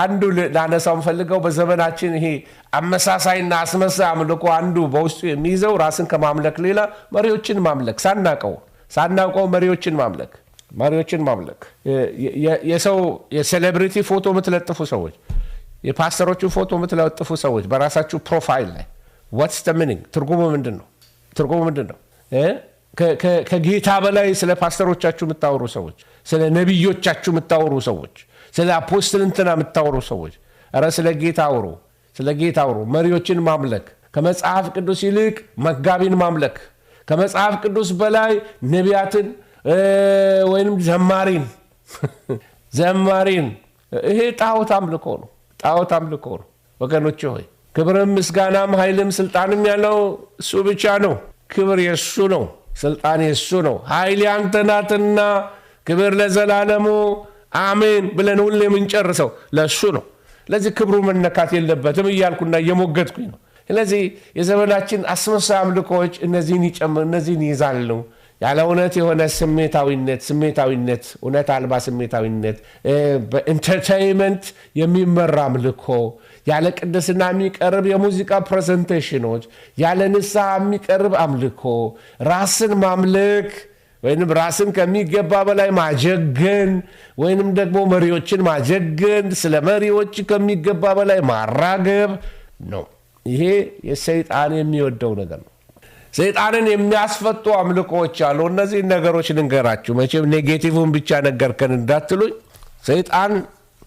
አንዱ ላነሳው ፈልገው በዘመናችን ይሄ አመሳሳይና አስመሳይ አምልኮ አንዱ በውስጡ የሚይዘው ራስን ከማምለክ ሌላ መሪዎችን ማምለክ ሳናውቀው መሪዎችን ማምለክ የሰው የሴሌብሪቲ ፎቶ የምትለጥፉ ሰዎች የፓስተሮችን ፎቶ የምትለጥፉ ሰዎች በራሳችሁ ፕሮፋይል ላይ what's the meaning ትርጉሙ ምንድነው ከጌታ በላይ ስለ ፓስተሮቻችሁ የምታወሩ ሰዎች ስለ ነብዮቻችሁ የምታወሩ ሰዎች ስለ አፖስትል እንትና የምታወሩ ሰዎች አረ ስለ ጌታ አውሩ መሪዎችን ማምለክ ከመጽሐፍ ቅዱስ ይልቅ መጋቢን ማምለክ ከመጽሐፍ ቅዱስ በላይ ነቢያትን ወይንም ዘማሪን ይሄ ጣዖት አምልኮ ነው ወገኖቼ ሆይ ክብርም ምስጋናም ኃይልም ስልጣንም ያለው እሱ ብቻ ነው ክብር የሱ ነው ስልጣን የሱ ነው ኃይል ያንተ ናትና ክብር ለዘላለሙ አሜን ብለን ሁሌ የምንጨርሰው ለሱ ነው ለዚህ ክብሩ መነካት የለበትም እያልኩና እየሞገትኩኝ ነው ስለዚህ የዘመናችን አስመሳይ አምልኮዎች እነዚህን ይይዛሉ ያለ እውነት የሆነ ስሜታዊነት እውነት አልባ ስሜታዊነት በኢንተርቴይንመንት የሚመራ አምልኮ ያለ ቅድስና የሚቀርብ የሙዚቃ ፕሬዘንቴሽኖች ያለ ንስሐ የሚቀርብ አምልኮ ራስን ማምለክ ወይንም ራስን ከሚገባ በላይ ማጀገን ወይንም ደግሞ መሪዎችን ማጀገን ስለ መሪዎች ከሚገባ በላይ ማራገብ ነው ይሄ የሰይጣን የሚወደው ነገር ነው ሰይጣንን የሚያስፈቱ አምልኮዎች አሉ እነዚህ ነገሮች ልንገራችሁ መቼም ኔጌቲቭን ብቻ ነገርከን እንዳትሉኝ ሰይጣን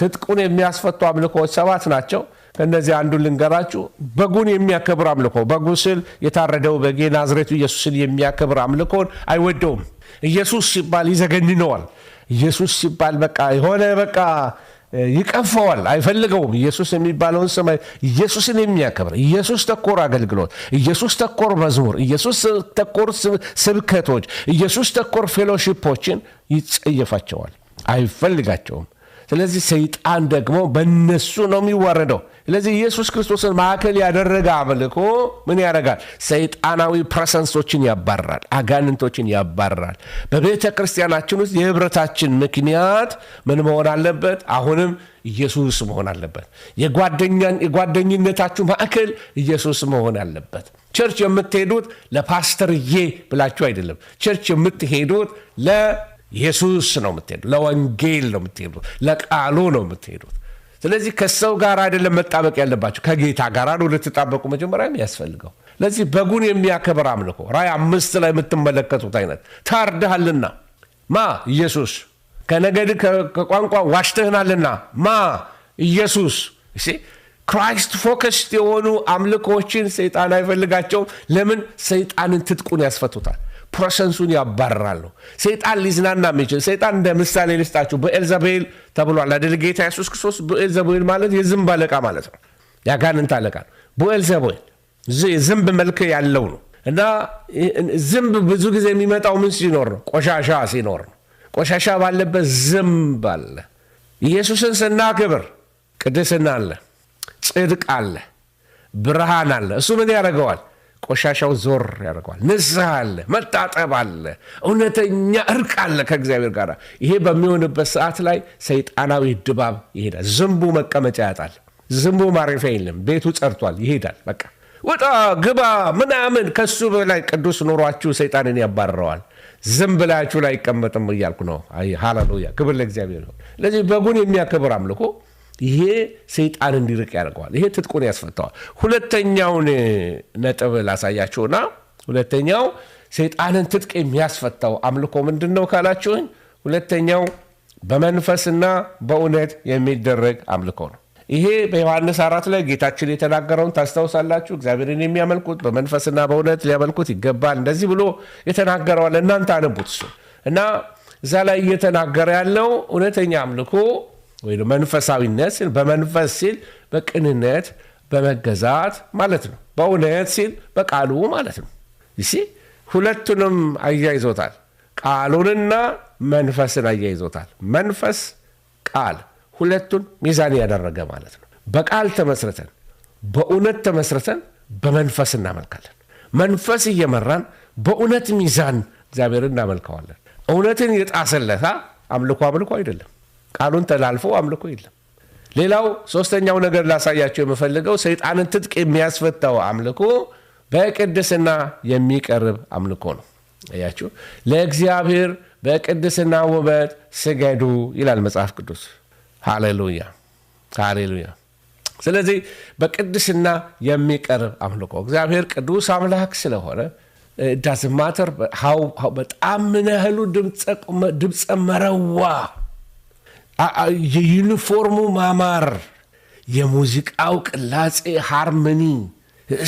ትጥቁን የሚያስፈቱ አምልኮዎች 7 ናቸው ከነዚህ አንዱ ልንገራችሁ በጉን የሚያከብር አምልኮ በጉ ስል የታረደው በጌ ናዝሬቱ ኢየሱስን የሚያከብር አምልኮን አይወደውም ኢየሱስ ሲባል ይዘገንነዋል ኢየሱስ ሲባል በቃ ይቀፈዋል አይፈልገውም ኢየሱስ የሚባለውን ስም ኢየሱስን የሚያከብር ኢየሱስ ተኮር አገልግሎት ኢየሱስ ተኮር መዝሙር ኢየሱስ ተኮር ስብከቶች ኢየሱስ ተኮር ፌሎሺፖችን ይጸየፋቸዋል አይፈልጋቸውም ስለዚህ ሰይጣን ደግሞ በእነሱ ነው የሚዋረደው ስለዚህ ኢየሱስ ክርስቶስን ማዕከል ያደረገ አምልኮ ምን ያደርጋል ሰይጣናዊ ፕሬሰንሶችን ያባርራል አጋንንቶችን ያባርራል በቤተ ክርስቲያናችን ውስጥ የህብረታችን ምክንያት ምን መሆን አለበት አሁንም ኢየሱስ መሆን አለበት የጓደኝነታችሁ ማዕከል ኢየሱስ መሆን አለበት ቸርች የምትሄዱት ለፓስተርዬ ብላችሁ አይደለም ቸርች የምትሄዱት ለኢየሱስ ነው የምትሄዱት ለወንጌል ነው የምትሄዱት ለቃሉ ነው የምትሄዱት ስለዚህ ከሰው ጋር አይደለም መጣበቅ ያለባችሁ ከጌታ ጋር ነው ልትጣበቁ መጀመሪያም ያስፈልገው ለዚህ በጉን የሚያከብር አምልኮ ራእይ 5 ላይ የምትመለከቱት አይነት ታርደሃልና ኢየሱስ ከነገድ ከቋንቋ ዋሽተህናልና ኢየሱስ እሺ ክራይስት ፎከስድ የሆኑ አምልኮችን ሰይጣን አይፈልጋቸውም ለምን ሰይጣንን ትጥቁን ያስፈቱታል ፕሮሰንሱን ያባርራሉ ሰይጣን ሊዝናና የሚችል ሰይጣን እንደ ምሳሌ ልስጣችሁ በኤልዛቤል ተብሏል አይደል ጌታ ኢየሱስ ክርስቶስ በኤልዛቤል ማለት የዝንብ አለቃ ማለት ነው ያጋንንት አለቃ ነው በኤልዛቤል ዝንብ መልክ ያለው ነው እና ዝንብ ብዙ ጊዜ የሚመጣው ምን ሲኖር ነው ቆሻሻ ሲኖር ነው ቆሻሻ ባለበት ዝንብ አለ ኢየሱስን ስናክብር ቅድስና አለ ጽድቅ አለ ብርሃን አለ እሱ ምን ያደርገዋል ቆሻሻው ዞር ያደርገዋል ንስሐ አለ መጣጠብ አለ እውነተኛ እርቅ አለ ከእግዚአብሔር ጋር ይሄ በሚሆንበት ሰዓት ላይ ሰይጣናዊ ድባብ ይሄዳል ዝንቡ መቀመጫ ያጣል ዝንቡ ማረፊያ የለም ቤቱ ጸርቷል ይሄዳል በቃ ወጣ ግባ ምናምን ከሱ በላይ ቅዱስ ኑሯችሁ ሰይጣንን ያባርረዋል ዝም ብላችሁ ላይ ይቀመጥም እያልኩ ነው ሃሌሉያ ክብር ለእግዚአብሔር ይሁን ለዚህ በጉን የሚያከብር አምልኮ ይሄ ሰይጣን እንዲርቅ ያደርገዋል ይሄ ትጥቁን ያስፈታዋል ሁለተኛውን ነጥብ ላሳያችሁና ሁለተኛው ሰይጣንን ትጥቅ የሚያስፈታው አምልኮ ምንድነው ካላችሁኝ ሁለተኛው በመንፈስና በእውነት የሚደረግ አምልኮ ነው ይሄ በዮሐንስ 4 ላይ ጌታችን የተናገረውን ታስተውሳላችሁ እግዚአብሔርን የሚያመልኩት በመንፈስና በእውነት ሊያመልኩት ይገባል እንደዚህ ብሎ የተናገረዋል እናንተ አነቡት እሱ እና እዛ ላይ እየተናገረ ያለው እውነተኛ አምልኮ ወይ መንፈሳዊነት ሲል በመንፈስ ሲል በቅንነት በመገዛት ማለት ነው በእውነት ሲል በቃሉ ማለት ነው እሺ ሁለቱንም አያይዞታል ቃሉንና መንፈስን አያይዞታል መንፈስ ቃል ሁለቱን ሚዛን ያደረገ ማለት ነው በቃል ተመስርተን በእውነት ተመስርተን በመንፈስ እናመልካለን መንፈስ እየመራን በእውነት ሚዛን እግዚአብሔርን እናመልከዋለን እውነትን የጣሰለታ አምልኮ አይደለም ቃሉን ተላልፎ አምልኮ የለም ሌላው ሶስተኛው ነገር ላሳያቸው የምፈልገው ሰይጣንን ትጥቅ የሚያስፈታው አምልኮ በቅድስና የሚቀርብ አምልኮ ነው። አያችሁ፣ ለእግዚአብሔር በቅድስና ውበት ስገዱ ይላል መጽሐፍ ቅዱስ። ሃሌሉያ ሃሌሉያ። ስለዚህ በቅድስና የሚቀርብ አምልኮ እግዚአብሔር ቅዱስ አምላክ ስለሆነ ዳዝማተር በጣም ምን ያህሉ ድምፀ መረዋ፣ የዩኒፎርሙ ማማር፣ የሙዚቃው ቅላጼ ሃርመኒ፣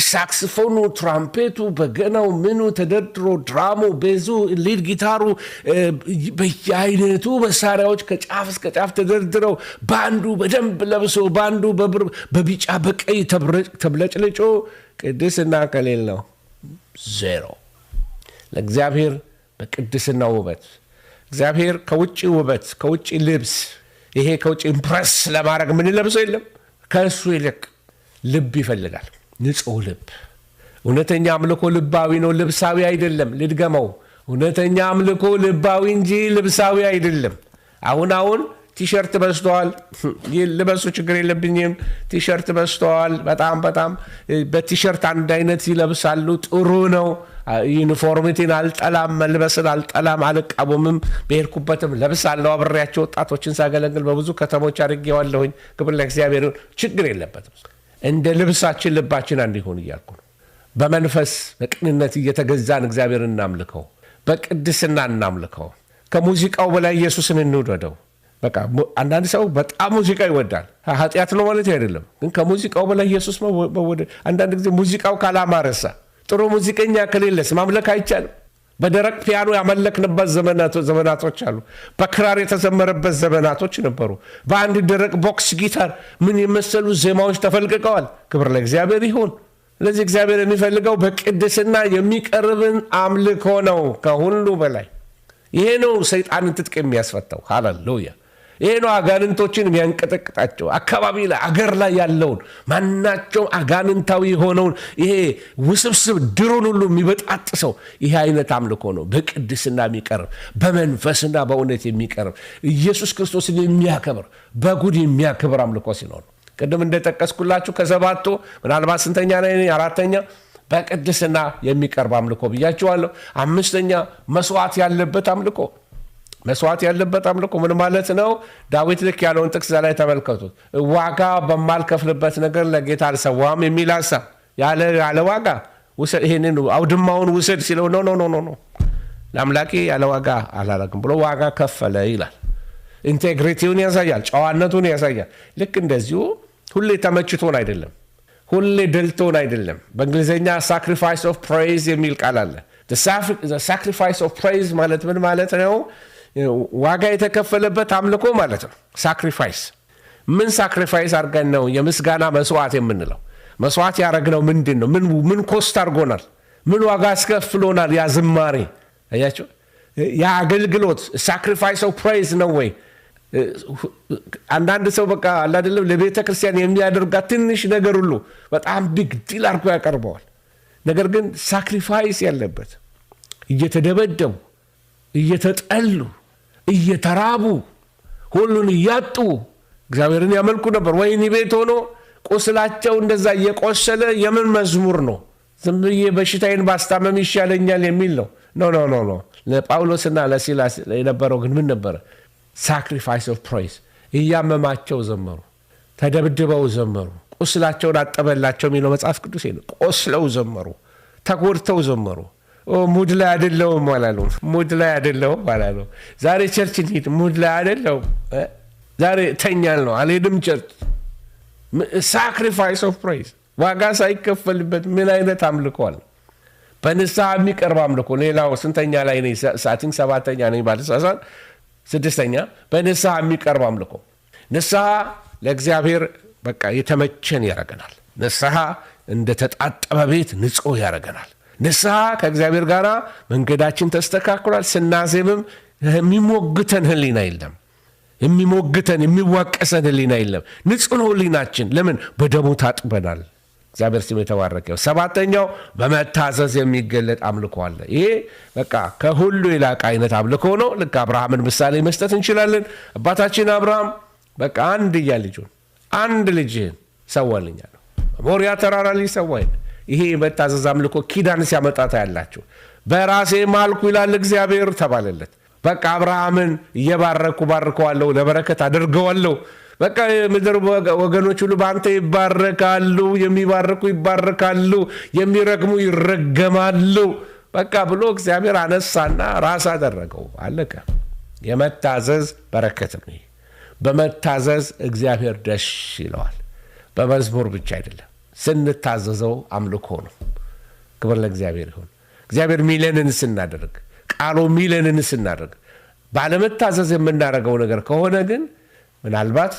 ሳክስፎኑ፣ ትራምፔቱ፣ በገናው፣ ምኑ ተደርድሮ፣ ድራሙ፣ ቤዙ፣ ሊድ ጊታሩ፣ በየአይነቱ መሳሪያዎች ከጫፍ እስከ ጫፍ ተደርድረው ባንዱ በደንብ ለብሶ ባንዱ በቢጫ በቀይ ተብለጭልጮ ቅድስና ከሌል ነው ዜሮ። ለእግዚአብሔር በቅድስና ውበት እግዚአብሔር ከውጭ ውበት ከውጭ ልብስ ይሄ ከውጭ ኢምፕረስ ለማድረግ ምን ለብሰው የለም። ከእሱ ይልቅ ልብ ይፈልጋል። ንጹህ ልብ። እውነተኛ አምልኮ ልባዊ ነው፣ ልብሳዊ አይደለም። ልድገመው፣ እውነተኛ አምልኮ ልባዊ እንጂ ልብሳዊ አይደለም። አሁን ቲሸርት በዝተዋል። ልበሱ፣ ችግር የለብኝም። ቲሸርት በዝተዋል። በጣም በቲሸርት አንድ አይነት ይለብሳሉ። ጥሩ ነው። ዩኒፎርሚቲን አልጠላም፣ መልበስን አልጠላም፣ አልቃወምም። በሄድኩበትም ለብሳለሁ። አብሬያቸው ወጣቶችን ሳገለግል በብዙ ከተሞች አድርጌዋለሁኝ። ክብር ለእግዚአብሔር። ችግር የለበትም። እንደ ልብሳችን ልባችን አንድ ይሁን እያልኩ ነው። በመንፈስ በቅንነት እየተገዛን እግዚአብሔር እናምልከው፣ በቅድስና እናምልከው። ከሙዚቃው በላይ ኢየሱስን እንውደደው። በቃ አንዳንድ ሰው በጣም ሙዚቃ ይወዳል። ኃጢአት ነው ማለት አይደለም፣ ግን ከሙዚቃው በላይ ኢየሱስ መወደድ። አንዳንድ ጊዜ ሙዚቃው ካላማረሳ፣ ጥሩ ሙዚቀኛ ከሌለስ ማምለክ አይቻልም። በደረቅ ፒያኖ ያመለክንበት ዘመናቶች አሉ። በክራር የተዘመረበት ዘመናቶች ነበሩ። በአንድ ደረቅ ቦክስ ጊታር ምን የመሰሉ ዜማዎች ተፈልቅቀዋል። ክብር ለእግዚአብሔር ይሁን። ስለዚህ እግዚአብሔር የሚፈልገው በቅድስና የሚቀርብን አምልኮ ነው። ከሁሉ በላይ ይሄ ነው ሰይጣንን ትጥቅ የሚያስፈታው። ሃሌሉያ። ይሄ ነው አጋንንቶችን የሚያንቀጠቅጣቸው። አካባቢ ላይ አገር ላይ ያለውን ማናቸውም አጋንንታዊ የሆነውን ይሄ ውስብስብ ድሩን ሁሉ የሚበጣጥሰው ይሄ አይነት አምልኮ ነው። በቅድስና የሚቀርብ በመንፈስና በእውነት የሚቀርብ ኢየሱስ ክርስቶስን የሚያከብር በጉድ የሚያከብር አምልኮ ሲኖር፣ ቅድም እንደጠቀስኩላችሁ ከሰባቱ ምናልባት ስንተኛ ላይ? አራተኛ በቅድስና የሚቀርብ አምልኮ ብያችኋለሁ። አምስተኛ መስዋዕት ያለበት አምልኮ። መስዋዕት ያለበት አምልኮ ምን ማለት ነው? ዳዊት ልክ ያለውን ጥቅስ ላይ ተመልከቱት። ዋጋ በማልከፍልበት ነገር ለጌታ አልሰዋም የሚል ሀሳብ። ያለ ዋጋ ይሄንን አውድማውን ውሰድ ሲለው ኖ ለአምላኬ ያለ ዋጋ አላረግም ብሎ ዋጋ ከፈለ ይላል። ኢንቴግሪቲውን ያሳያል፣ ጨዋነቱን ያሳያል። ልክ እንደዚሁ ሁሌ ተመችቶን አይደለም፣ ሁሌ ደልቶን አይደለም። በእንግሊዝኛ ሳክሪፋይስ ኦፍ ፕሬይዝ የሚል ቃል አለ። ሳክሪፋይስ ኦፍ ፕሬይዝ ማለት ምን ማለት ነው? ዋጋ የተከፈለበት አምልኮ ማለት ነው። ሳክሪፋይስ ምን ሳክሪፋይስ አድርገን ነው የምስጋና መስዋዕት የምንለው? መስዋዕት ያደረግነው ምንድን ነው? ምን ኮስት አድርጎናል? ምን ዋጋ አስከፍሎናል? ያ ዝማሬ አያቸው፣ ያ አገልግሎት ሳክሪፋይስ ኦፍ ፕሬይዝ ነው ወይ? አንዳንድ ሰው በቃ አይደለም ለቤተ ክርስቲያን የሚያደርጋት ትንሽ ነገር ሁሉ በጣም ቢግ ዲል አድርጎ ያቀርበዋል። ነገር ግን ሳክሪፋይስ ያለበት እየተደበደቡ እየተጠሉ እየተራቡ ሁሉን እያጡ እግዚአብሔርን ያመልኩ ነበር። ወይኒ ቤት ሆኖ ቁስላቸው እንደዛ እየቆሰለ የምን መዝሙር ነው? ዝም ብዬ በሽታዬን ባስታመም ይሻለኛል የሚል ነው። ኖ ለጳውሎስና ለሲላስ የነበረው ግን ምን ነበረ? ሳክሪፋይስ ኦፍ ፕሬይዝ። እያመማቸው ዘመሩ፣ ተደብድበው ዘመሩ፣ ቁስላቸውን አጠበላቸው የሚለው መጽሐፍ ቅዱስ ነው። ቆስለው ዘመሩ፣ ተጎድተው ዘመሩ። ሙድ ላይ አይደለሁም አላሉ። ዛሬ ቸርች እንሂድ፣ ሙድ ላይ አይደለሁም፣ ዛሬ ተኛል ነው፣ አልሄድም ቸርች። ሳክሪፋይስ ኦፍ ፕሬይዝ፣ ዋጋ ሳይከፈልበት ምን አይነት አምልኮል? በንስሐ የሚቀርብ አምልኮ። ሌላው ስንተኛ ላይ ነኝ? ሰባተኛ ነኝ ባልሳሳት፣ ስድስተኛ በንስሐ የሚቀርብ አምልኮ። ንስሐ ለእግዚአብሔር በቃ የተመቸን ያደርገናል። ንስሐ እንደተጣጠበ ቤት ንጹህ ያደርገናል። ንስሐ ከእግዚአብሔር ጋር መንገዳችን ተስተካክሏል። ስናዜምም የሚሞግተን ህሊና የለም፣ የሚዋቀሰን ህሊና የለም። ንጹህ ነው ህሊናችን። ለምን? በደሙ ታጥበናል። እግዚአብሔር ስም የተባረከው። ሰባተኛው በመታዘዝ የሚገለጥ አምልኮ አለ። ይሄ በቃ ከሁሉ የላቀ አይነት አምልኮ ነው። ልክ አብርሃምን ምሳሌ መስጠት እንችላለን። አባታችን አብርሃም በቃ አንድያ ልጁን አንድ ልጅህን ሰዋልኛል። ሞሪያ ተራራ ላይ ሰዋይ። ይሄ የመታዘዝ አምልኮ ኪዳን ሲያመጣ ታያላችሁ። በራሴ ማልኩ ይላል እግዚአብሔር ተባለለት። በቃ አብርሃምን እየባረኩ ባርከዋለሁ፣ ለበረከት አድርገዋለሁ። በቃ የምድር ወገኖች ሁሉ በአንተ ይባረካሉ፣ የሚባርኩ ይባረካሉ፣ የሚረግሙ ይረገማሉ። በቃ ብሎ እግዚአብሔር አነሳና ራስ አደረገው። አለቀ። የመታዘዝ በረከት ነው። በመታዘዝ እግዚአብሔር ደስ ይለዋል። በመዝሙር ብቻ አይደለም፣ ስንታዘዘው አምልኮ ነው። ክብር ለእግዚአብሔር ይሁን። እግዚአብሔር ሚለንን ስናደርግ፣ ቃሉ ሚለንን ስናደርግ፣ ባለመታዘዝ የምናደርገው ነገር ከሆነ ግን ምናልባት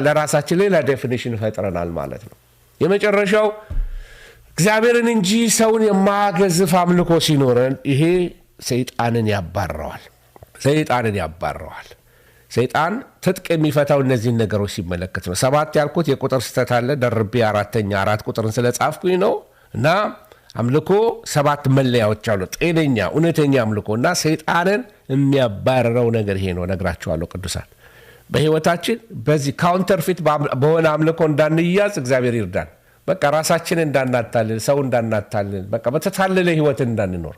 ለራሳችን ሌላ ዴፊኒሽን ፈጥረናል ማለት ነው። የመጨረሻው እግዚአብሔርን እንጂ ሰውን የማያገዝፍ አምልኮ ሲኖረን ይሄ ሰይጣንን ያባረዋል። ሰይጣን ትጥቅ የሚፈታው እነዚህን ነገሮች ሲመለከት ነው። 7 ያልኩት የቁጥር ስህተት አለ። ደርቤ 4 ቁጥርን ስለጻፍኩኝ ነው። እና አምልኮ 7 መለያዎች አሉ። ጤነኛ እውነተኛ አምልኮ እና ሰይጣንን የሚያባረረው ነገር ይሄ ነው። ነግራችኋለሁ ቅዱሳን። በህይወታችን በዚህ ካውንተርፊት በሆነ አምልኮ እንዳንያዝ እግዚአብሔር ይርዳን። በቃ ራሳችንን እንዳናታልል፣ ሰው እንዳናታልል፣ በቃ በተታለለ ህይወት እንዳንኖር